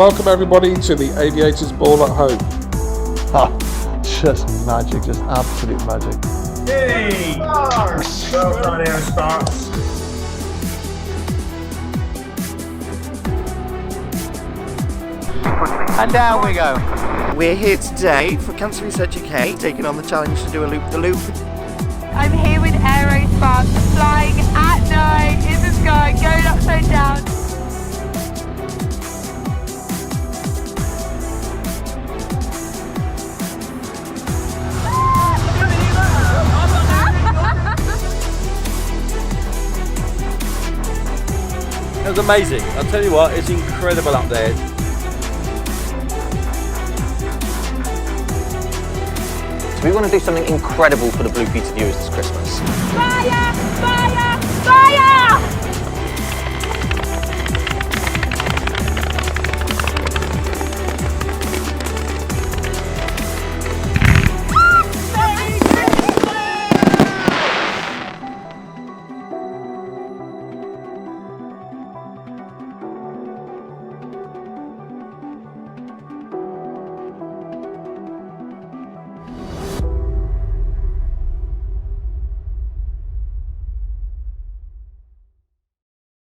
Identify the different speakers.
Speaker 1: welcome everybody to the Aviators Ball at Home.
Speaker 2: Just magic, just absolute magic.
Speaker 3: Yay! Well done, Aerosparx.
Speaker 4: And down we go. We're here today for Cancer Research UK, taking on the challenge to do a loop-the-loop.
Speaker 5: I'm here with Aerosparx, flying at night in the sky, going upside down.
Speaker 6: It was amazing. I'll tell you what, it's incredible up there.
Speaker 4: So we want to do something incredible for the Blue Peter viewers this Christmas.
Speaker 5: Fire!